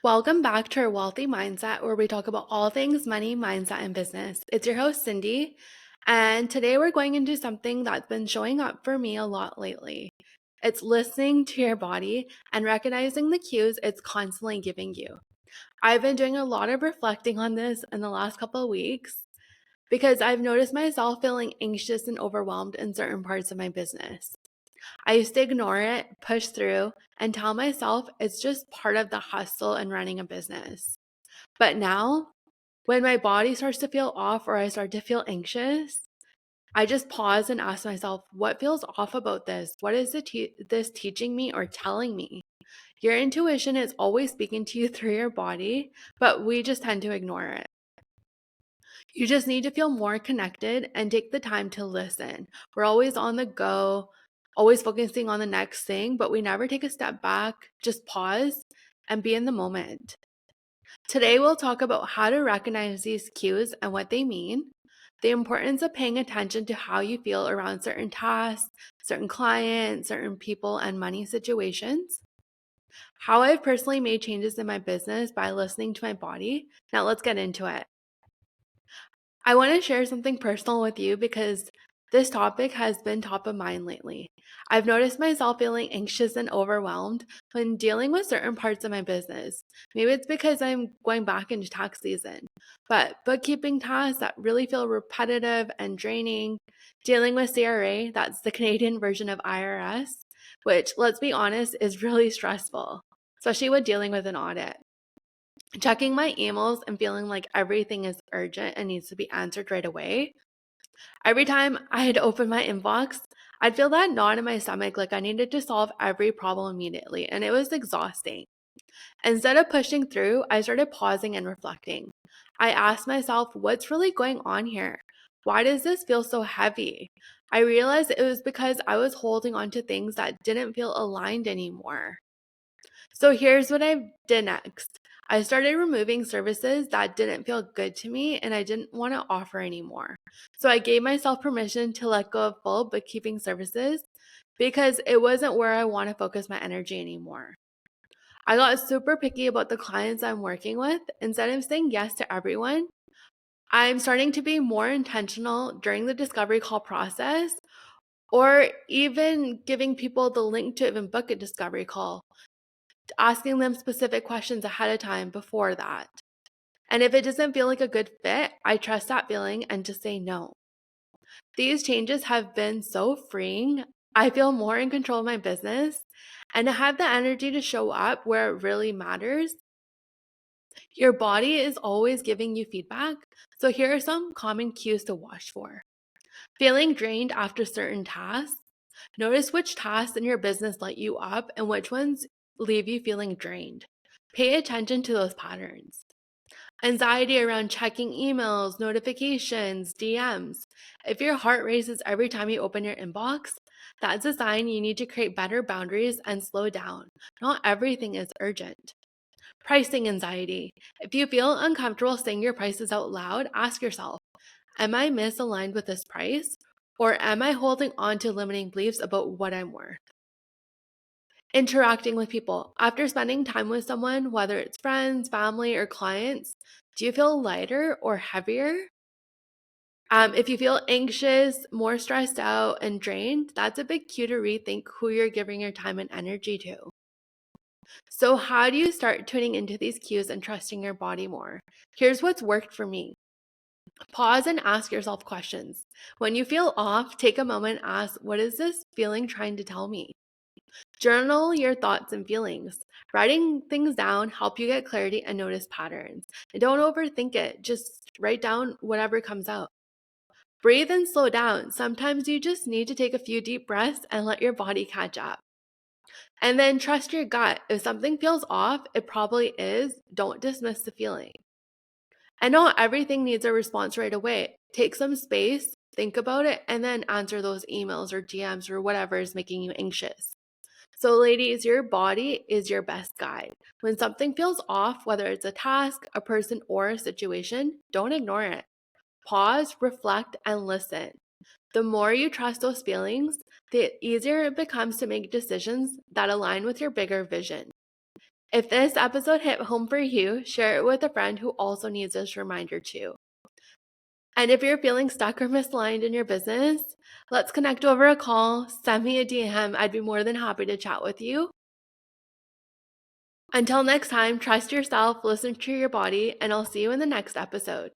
Welcome back to our Wealthy Mindset, where we talk about all things money, mindset, and business. It's your host, Cindy, and today we're going into something that's been showing up for me a lot lately. It's listening to your body and recognizing the cues it's constantly giving you. I've been doing a lot of reflecting on this in the last couple of weeks because I've noticed myself feeling anxious and overwhelmed in certain parts of my business. I used to ignore it, push through, and tell myself it's just part of the hustle and running a business. But now, when my body starts to feel off or I start to feel anxious, I just pause and ask myself, what feels off about this? What is this teaching me or telling me? Your intuition is always speaking to you through your body, but we just tend to ignore it. You just need to feel more connected and take the time to listen. We're always on the go, always focusing on the next thing, but we never take a step back, just pause and be in the moment. Today, we'll talk about how to recognize these cues and what they mean, the importance of paying attention to how you feel around certain tasks, certain clients, certain people, and money situations, how I've personally made changes in my business by listening to my body. Now, let's get into it. I want to share something personal with you because this topic has been top of mind lately. I've noticed myself feeling anxious and overwhelmed when dealing with certain parts of my business. Maybe it's because I'm going back into tax season, but bookkeeping tasks that really feel repetitive and draining, dealing with CRA, that's the Canadian version of IRS, which, let's be honest, is really stressful, especially with dealing with an audit. Checking my emails and feeling like everything is urgent and needs to be answered right away. Every time I'd open my inbox, I'd feel that knot in my stomach like I needed to solve every problem immediately, and it was exhausting. Instead of pushing through, I started pausing and reflecting. I asked myself, what's really going on here? Why does this feel so heavy? I realized it was because I was holding on to things that didn't feel aligned anymore. So here's what I did next. I started removing services that didn't feel good to me and I didn't want to offer anymore. So I gave myself permission to let go of full bookkeeping services because it wasn't where I want to focus my energy anymore. I got super picky about the clients I'm working with. Instead of saying yes to everyone, I'm starting to be more intentional during the discovery call process or even giving people the link to even book a discovery call, asking them specific questions ahead of time before that. And if it doesn't feel like a good fit, I trust that feeling and just say no. These changes have been so freeing. I feel more in control of my business and I have the energy to show up where it really matters. Your body is always giving you feedback. So here are some common cues to watch for. Feeling drained after certain tasks. Notice which tasks in your business light you up and which ones leave you feeling drained. Pay attention to those patterns. Anxiety around checking emails, notifications, DMs. If your heart races every time you open your inbox, that's a sign you need to create better boundaries and slow down. Not everything is urgent. Pricing anxiety. If you feel uncomfortable saying your prices out loud, ask yourself, am I misaligned with this price? Or am I holding on to limiting beliefs about what I'm worth? Interacting with people. After spending time with someone, whether it's friends, family, or clients, do you feel lighter or heavier? If you feel anxious, more stressed out, and drained, that's a big cue to rethink who you're giving your time and energy to. So, how do you start tuning into these cues and trusting your body more? Here's what's worked for me. Pause and ask yourself questions. When you feel off, take a moment and ask, what is this feeling trying to tell me? Journal your thoughts and feelings. Writing things down help you get clarity and notice patterns. And don't overthink it. Just write down whatever comes out. Breathe and slow down. Sometimes you just need to take a few deep breaths and let your body catch up. And then trust your gut. If something feels off, it probably is. Don't dismiss the feeling. And not everything needs a response right away. Take some space, think about it, and then answer those emails or DMs or whatever is making you anxious. So, ladies, your body is your best guide. When something feels off, whether it's a task, a person, or a situation, don't ignore it. Pause, reflect, and listen. The more you trust those feelings, the easier it becomes to make decisions that align with your bigger vision. If this episode hit home for you, share it with a friend who also needs this reminder too. And if you're feeling stuck or misaligned in your business, let's connect over a call, send me a DM. I'd be more than happy to chat with you. Until next time, trust yourself, listen to your body, and I'll see you in the next episode.